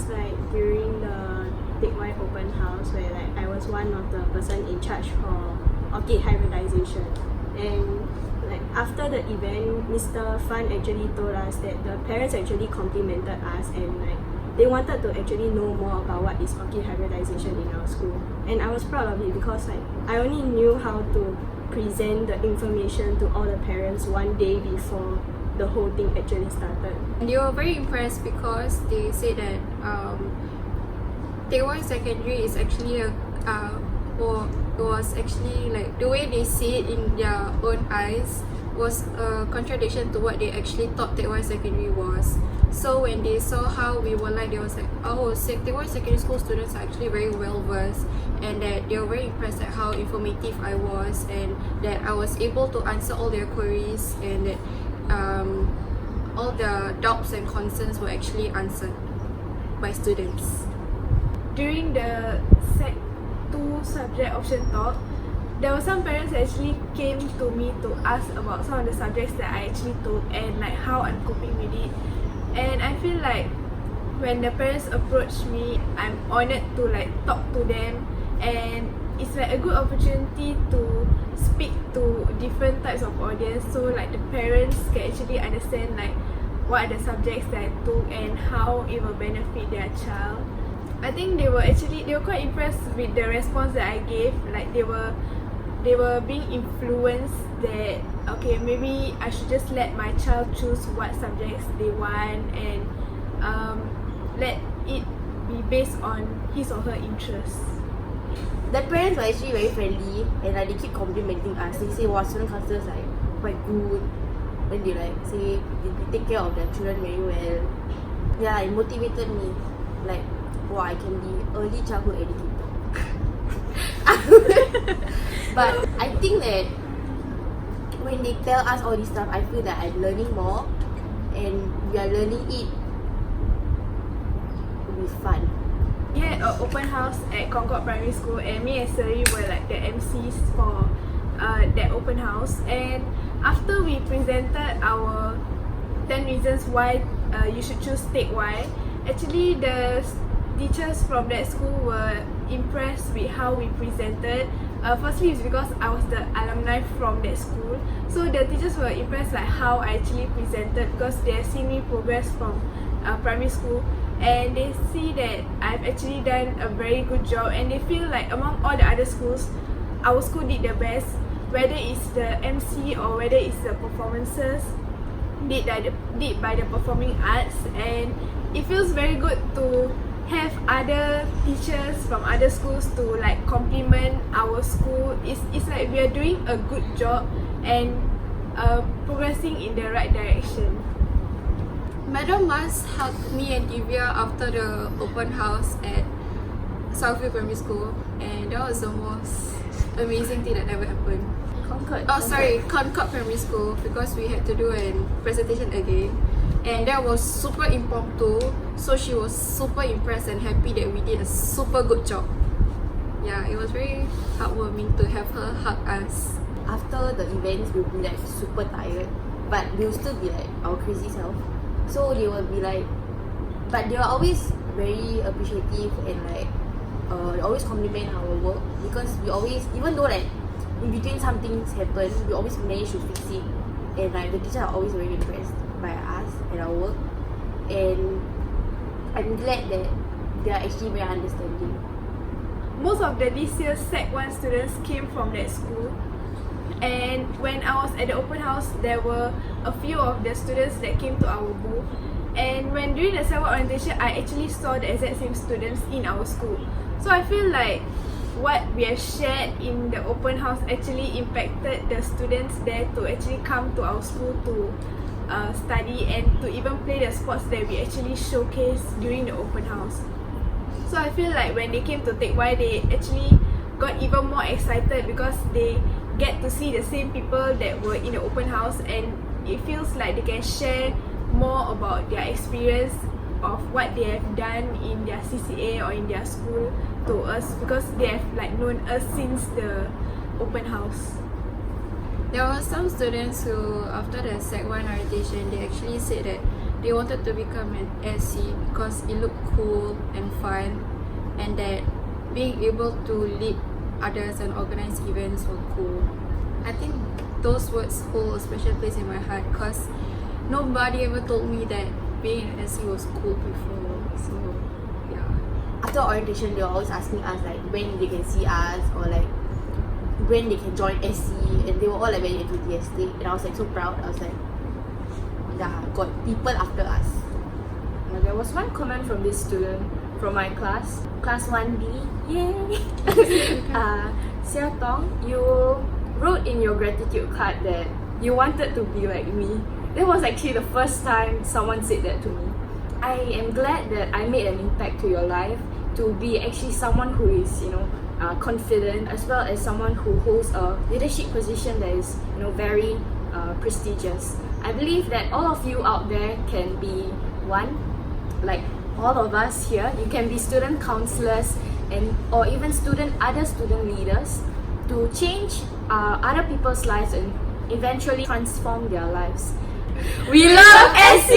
was like during the Take Y open house where like I was one of the person in charge for orchid hybridization, and like after the event, Mr. Fan actually told us that the parents actually complimented us and like they wanted to actually know more about what is orchid hybridization in our school, and I was proud of it because like I only knew how to present the information to all the parents one day before the whole thing actually started. And they were very impressed because they said that Take Y Secondary is actually was actually like the way they see it in their own eyes was a contradiction to what they actually thought Take Y Secondary was. So when they saw how we were like, they was like, oh, Take Y Secondary School students are actually very well versed, and that they were very impressed at how informative I was, and that I was able to answer all their queries, and that all the doubts and concerns were actually answered by students. During the Sec 2 subject option talk, there were some parents that actually came to me to ask about some of the subjects that I actually took and like how I'm coping with it. And I feel like when the parents approach me, I'm honoured to like talk to them, and it's like a good opportunity to speak to different types of audience, so like the parents can actually understand like what are the subjects that I took and how it will benefit their child. I think they were quite impressed with the response that I gave. Like they were being influenced that okay, maybe I should just let my child choose what subjects they want, and let it be based on his or her interests. The parents were actually very friendly, and like they keep complimenting us. They say, wow, student counsellors like quite good. Then they like say they take care of their children very well. Yeah, it motivated me. Like, wow, I can be early childhood educator. But I think that when they tell us all this stuff, I feel that I'm learning more, and we are learning it with fun. We had an open house at Concord Primary School, and me and Seri were like the MCs for that open house. And after we presented our 10 reasons why you should choose Take Y, actually the teachers from that school were impressed with how we presented. Firstly, it's because I was the alumni from that school, so the teachers were impressed like how I actually presented, because they have seen me progress from primary school, and they see that I've actually done a very good job, and they feel like among all the other schools, our school did the best, whether it's the MC or whether it's the performances did by the performing arts. And it feels very good to have other teachers from other schools to like compliment our school. It's like we are doing a good job and progressing in the right direction. Madam Mas hugged me and Divya after the open house at Southview Primary School, and that was the most amazing thing that ever happened. Concord Primary School, because we had to do a presentation again, and that was super impromptu, so she was super impressed and happy that we did a super good job. Yeah, it was very heartwarming to have her hug us. After the events, we'll be like super tired, but we'll still be like our crazy self. So they will be like, but they are always very appreciative and like they always compliment our work, because we always, even though like in between some things happen, we always manage to fix it, and like the teachers are always very impressed by us and our work, and I'm glad that they are actually very understanding. Most of the this year's Sec 1 students came from that school, and when I was at the open house, there were a few of the students that came to our booth, and when during the Sec 1 orientation, I actually saw the exact same students in our school. So I feel like what we have shared in the open house actually impacted the students there to actually come to our school to study and to even play the sports that we actually showcased during the open house. So I feel like when they came to Take Y, they actually got even more excited because they get to see the same people that were in the open house, and it feels like they can share more about their experience of what they have done in their CCA or in their school to us, because they have like known us since the open house. There were some students who, after the Sec 1 orientation, they actually said that they wanted to become an SC because it looked cool and fun, and that being able to lead others and organize events were cool. I think those words hold a special place in my heart because nobody ever told me that being an SC was cool before. So, yeah. After orientation, they were always asking us like when they can see us or like when they can join SC, and they were all like very enthusiastic, and I was like so proud. I was like, yeah, got people after us. There was one comment from this student from my class, class 1B, yay! Sia Tong, you wrote in your gratitude card that you wanted to be like me. That was actually the first time someone said that to me. I am glad that I made an impact to your life, to be actually someone who is, confident, as well as someone who holds a leadership position that is, very prestigious. I believe that all of you out there can be one, like all of us here. You can be student councillors or even other student leaders to change other people's lives and eventually transform their lives. We love SC!